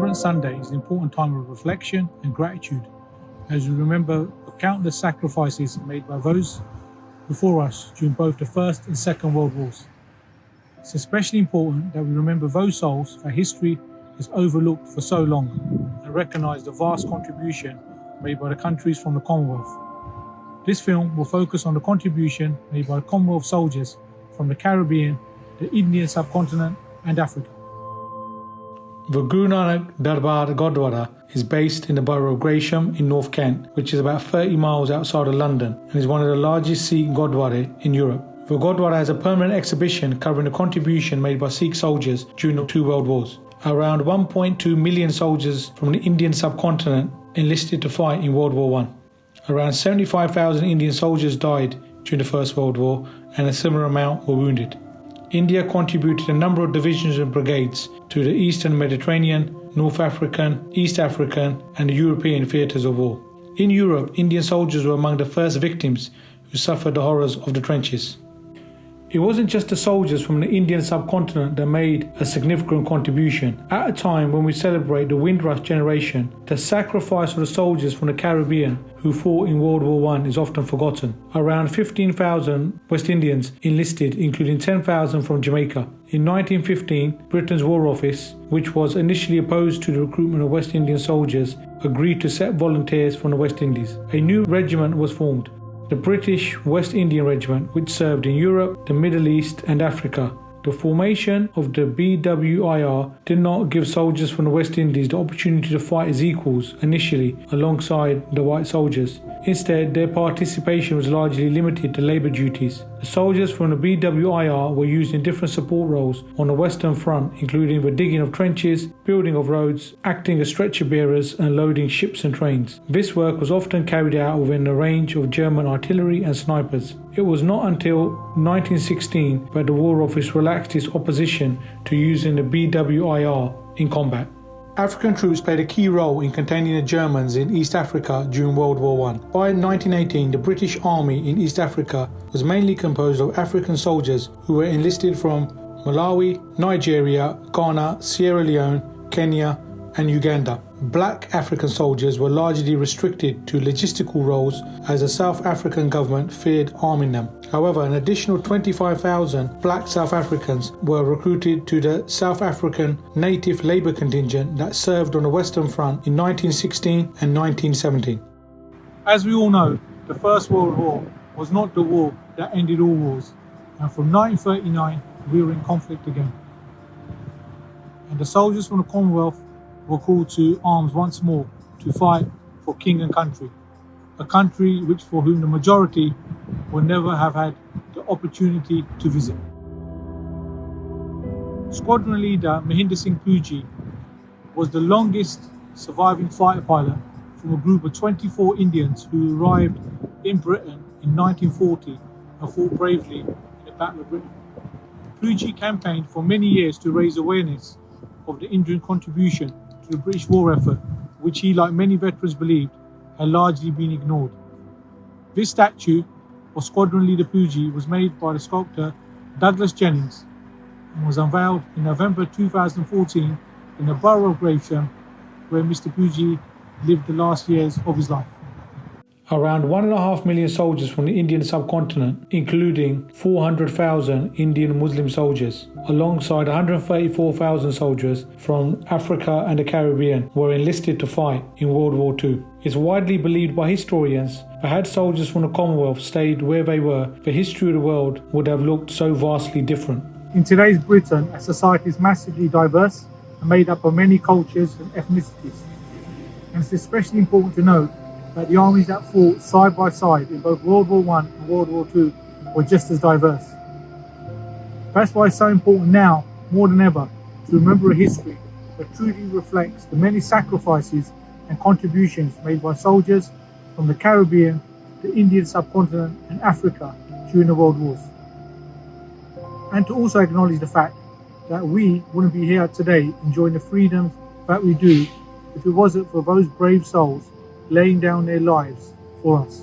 Remembrance Sunday is an important time of reflection and gratitude as we remember the countless sacrifices made by those before us during both the First and Second World Wars. It's especially important that we remember those souls that history has overlooked for so long and recognise the vast contribution made by the countries from the Commonwealth. This film will focus on the contribution made by Commonwealth soldiers from the Caribbean, the Indian subcontinent and Africa. The Guru Nanak Darbar Gurdwara is based in the borough of Gresham in North Kent, which is about 30 miles outside of London and is one of the largest Sikh Gurdwara in Europe. The Gurdwara has a permanent exhibition covering the contribution made by Sikh soldiers during the two world wars. Around 1.2 million soldiers from the Indian subcontinent enlisted to fight in World War I. Around 75,000 Indian soldiers died during the First World War and a similar amount were wounded. India contributed a number of divisions and brigades to the Eastern Mediterranean, North African, East African and the European theatres of war. In Europe, Indian soldiers were among the first victims who suffered the horrors of the trenches. It wasn't just the soldiers from the Indian subcontinent that made a significant contribution. At a time when we celebrate the Windrush generation, the sacrifice of the soldiers from the Caribbean who fought in World War I is often forgotten. Around 15,000 West Indians enlisted, including 10,000 from Jamaica. In 1915, Britain's War Office, which was initially opposed to the recruitment of West Indian soldiers, agreed to accept volunteers from the West Indies. A new regiment was formed, the British West Indian Regiment, which served in Europe, the Middle East and Africa. The formation of the BWIR did not give soldiers from the West Indies the opportunity to fight as equals initially alongside the white soldiers. Instead, their participation was largely limited to labour duties. The soldiers from the BWIR were used in different support roles on the Western Front, including the digging of trenches, building of roads, acting as stretcher bearers and loading ships and trains. This work was often carried out within the range of German artillery and snipers. It was not until 1916 that the War Office relaxed its opposition to using the BWIR in combat. African troops played a key role in containing the Germans in East Africa during World War I. By 1918, the British Army in East Africa was mainly composed of African soldiers who were enlisted from Malawi, Nigeria, Ghana, Sierra Leone, Kenya and Uganda. Black African soldiers were largely restricted to logistical roles as the South African government feared arming them. However, an additional 25,000 black South Africans were recruited to the South African Native Labour Contingent that served on the Western Front in 1916 and 1917. As we all know, the First World War was not the war that ended all wars, and from 1939 we were in conflict again. And the soldiers from the Commonwealth were called to arms once more to fight for king and country, a country which for whom the majority will never have had the opportunity to visit. Squadron leader Mahinder Singh Puji was the longest surviving fighter pilot from a group of 24 Indians who arrived in Britain in 1940 and fought bravely in the Battle of Britain. Puji campaigned for many years to raise awareness of the Indian contribution to the British war effort, which he, like many veterans, believed had largely been ignored. This statue of Squadron Leader Puji was made by the sculptor Douglas Jennings and was unveiled in November 2014 in the borough of Gravesham, where Mr. Puji lived the last years of his life. Around 1.5 million soldiers from the Indian subcontinent, including 400,000 Indian Muslim soldiers, alongside 134,000 soldiers from Africa and the Caribbean, were enlisted to fight in World War II. It's widely believed by historians that had soldiers from the Commonwealth stayed where they were, the history of the world would have looked so vastly different. In today's Britain, a society is massively diverse and made up of many cultures and ethnicities. And it's especially important to note that the armies that fought side by side in both World War I and World War II were just as diverse. That's why it's so important now, more than ever, to remember a history that truly reflects the many sacrifices and contributions made by soldiers from the Caribbean, the Indian subcontinent and Africa during the World Wars. And to also acknowledge the fact that we wouldn't be here today enjoying the freedoms that we do if it wasn't for those brave souls laying down their lives for us.